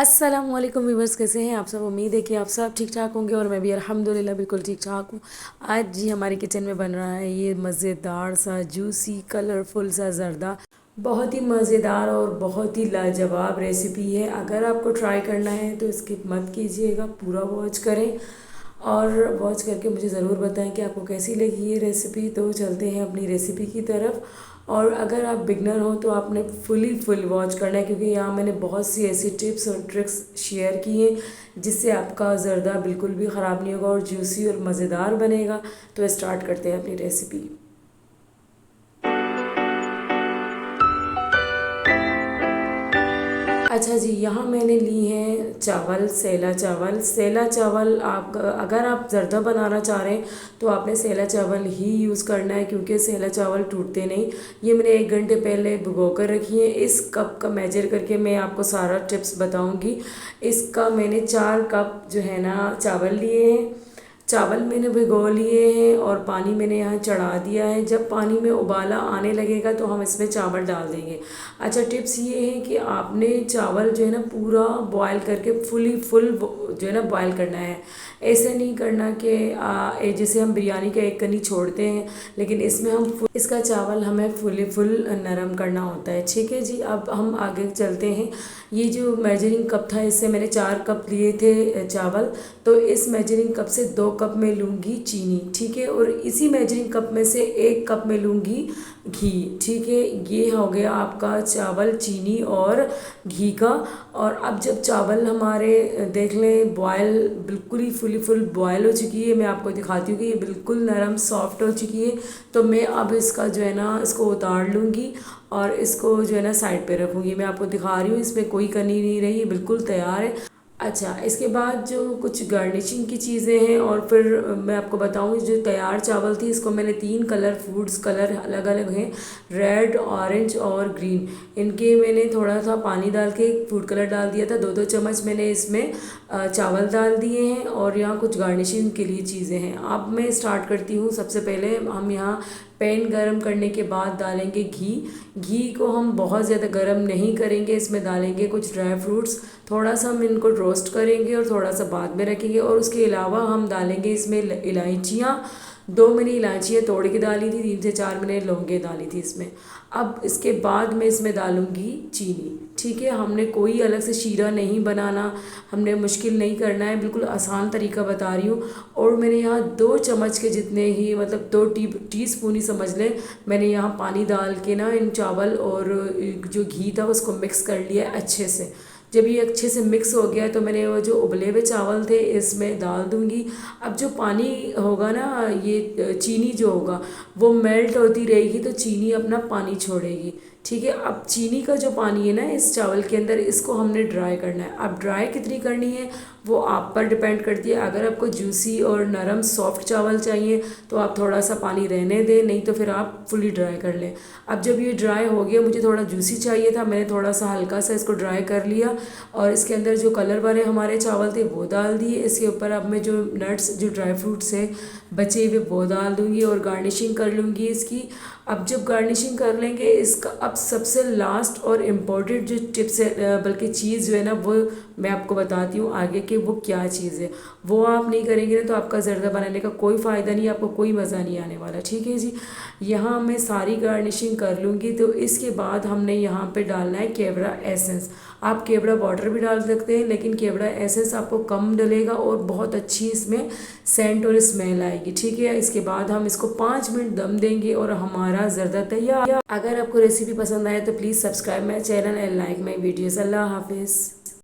अस्सलामुअलैकुम व्यूवर्स, कैसे हैं आप सब। उम्मीद है कि आप सब ठीक ठाक होंगे और मैं भी अल्हम्दुलिल्लाह बिल्कुल ठीक ठाक हूँ। आज जी हमारे किचन में बन रहा है ये मज़ेदार सा जूसी कलरफुल सा ज़र्दा। बहुत ही मज़ेदार और बहुत ही लाजवाब रेसिपी है। अगर आपको ट्राई करना है तो स्किप मत कीजिएगा, पूरा वॉच करें और वॉच करके मुझे ज़रूर बताएं कि आपको कैसी लगी ये रेसिपी। तो चलते हैं अपनी रेसिपी की तरफ। और अगर आप बिगनर हो तो आपने फुल वॉच करना है, क्योंकि यहाँ मैंने बहुत सी ऐसी टिप्स और ट्रिक्स शेयर की हैं जिससे आपका ज़र्दा बिल्कुल भी ख़राब नहीं होगा और जूसी और मज़ेदार बनेगा। तो स्टार्ट करते हैं अपनी रेसिपी। अच्छा जी, यहाँ मैंने ली हैं चावल, सेला चावल। आप अगर आप ज़र्दा बनाना चाह रहे हैं तो आपने सेला चावल ही यूज़ करना है, क्योंकि सेला चावल टूटते नहीं। ये मैंने 1 घंटे पहले भिगो कर रखी है। इस कप का मेजर करके मैं आपको सारा टिप्स बताऊँगी। इसका मैंने 4 कप जो है ना चावल लिए हैं। चावल मैंने भिगो लिए हैं और पानी मैंने यहाँ चढ़ा दिया है। जब पानी में उबाला आने लगेगा तो हम इसमें चावल डाल देंगे। अच्छा, टिप्स ये है कि आपने चावल जो है ना पूरा बॉयल करके फुल जो है ना बॉयल करना है। ऐसे नहीं करना कि जैसे हम बिरयानी का एक कनी छोड़ते हैं, लेकिन इसमें हम इसका चावल हमें फुल नरम करना होता है। ठीक है जी, अब हम आगे चलते हैं। ये जो मेजरिंग कप था, इससे मैंने 4 कप लिए थे चावल, तो इस मेजरिंग कप से 2 कप में लूँगी चीनी। ठीक है, और इसी मेजरिंग कप में से 1 कप में लूँगी घी। ठीक है, ये हो गया आपका चावल, चीनी और घी का। और अब जब चावल हमारे देख लें बॉयल, बिल्कुल ही फुल बॉयल हो चुकी है। मैं आपको दिखाती हूँ कि ये बिल्कुल नरम सॉफ्ट हो चुकी है। तो मैं अब इसका जो है ना इसको उतार लूँगी और इसको जो है ना साइड पे रखूँगी। मैं आपको दिखा रही हूँ, इसमें कोई कनी नहीं रही, बिल्कुल तैयार है। अच्छा, इसके बाद जो कुछ गार्निशिंग की चीज़ें हैं और फिर मैं आपको बताऊँ, जो तैयार चावल थी इसको मैंने 3 फूड्स कलर अलग अलग हैं, रेड, ऑरेंज और ग्रीन। इनके मैंने थोड़ा सा पानी डाल के फूड कलर डाल दिया था। 2-2 चम्मच मैंने इसमें चावल डाल दिए हैं और यहाँ कुछ गार्निशिंग के लिए चीज़ें हैं। अब मैं स्टार्ट करती हूँ। सबसे पहले हम यहाँ पैन गरम करने के बाद डालेंगे घी। घी को हम बहुत ज़्यादा गरम नहीं करेंगे, इसमें डालेंगे कुछ ड्राई फ्रूट्स। थोड़ा सा हम इनको रोस्ट करेंगे और थोड़ा सा बाद में रखेंगे। और उसके अलावा हम डालेंगे इसमें इलायचियाँ। 2 मैंने इलायचियाँ तोड़ के डाली थी, 3 से 4 मैंने लौंगे डाली थी इसमें। अब इसके बाद मैं इसमें डालूँगी चीनी। ठीक है, हमने कोई अलग से शीरा नहीं बनाना, हमने मुश्किल नहीं करना है, बिल्कुल आसान तरीका बता रही हूँ। और मैंने यहाँ 2 चम्मच के जितने ही, मतलब 2 टीस्पून ही समझ लें, मैंने यहाँ पानी डाल के ना इन चावल और जो घी था उसको मिक्स कर लिया अच्छे से। जब ये अच्छे से मिक्स हो गया तो मैंने वो जो उबले हुए चावल थे इसमें डाल दूँगी। अब जो पानी होगा ना, ये चीनी जो होगा वो मेल्ट होती रहेगी तो चीनी अपना पानी छोड़ेगी। ठीक है, अब चीनी का जो पानी है ना इस चावल के अंदर, इसको हमने ड्राई करना है। अब ड्राई कितनी करनी है वो आप पर डिपेंड करती है। अगर आपको जूसी और नरम सॉफ्ट चावल चाहिए तो आप थोड़ा सा पानी रहने दें, नहीं तो फिर आप फुली ड्राई कर लें। अब जब ये ड्राई हो गया, मुझे थोड़ा जूसी चाहिए था, मैंने थोड़ा सा हल्का सा इसको ड्राई कर लिया और इसके अंदर जो कलर वाले हमारे चावल थे वो डाल दिए। इसके ऊपर अब मैं जो नट्स, जो ड्राई फ्रूट्स है बचे हुए वो डाल दूँगी और गार्निशिंग कर लूँगी इसकी। अब जब गार्निशिंग कर लेंगे इसका, अब सबसे लास्ट और इम्पॉर्टेंट जो टिप्स है, बल्कि चीज़ जो है ना, वो मैं आपको बताती हूँ आगे कि वो क्या चीज़ है। वो आप नहीं करेंगे ना तो आपका ज़र्दा बनाने का कोई फ़ायदा नहीं, आपको कोई मज़ा नहीं आने वाला। ठीक है जी, यहाँ मैं सारी गार्निशिंग कर लूँगी। तो इसके बाद हमने यहाँ पे डालना है केवड़ा एसेंस। आप केवड़ा वाटर भी डाल सकते हैं, लेकिन केवड़ा एसेंस आपको कम डलेगा और बहुत अच्छी इसमें सेंट और स्मेल आएगी। ठीक है, इसके बाद हम इसको 5 मिनट दम देंगे और हमारा ज़र्दा तैयार। अगर आपको रेसिपी पसंद आए तो please subscribe my channel and like my videos. अल्लाह हाफिज़।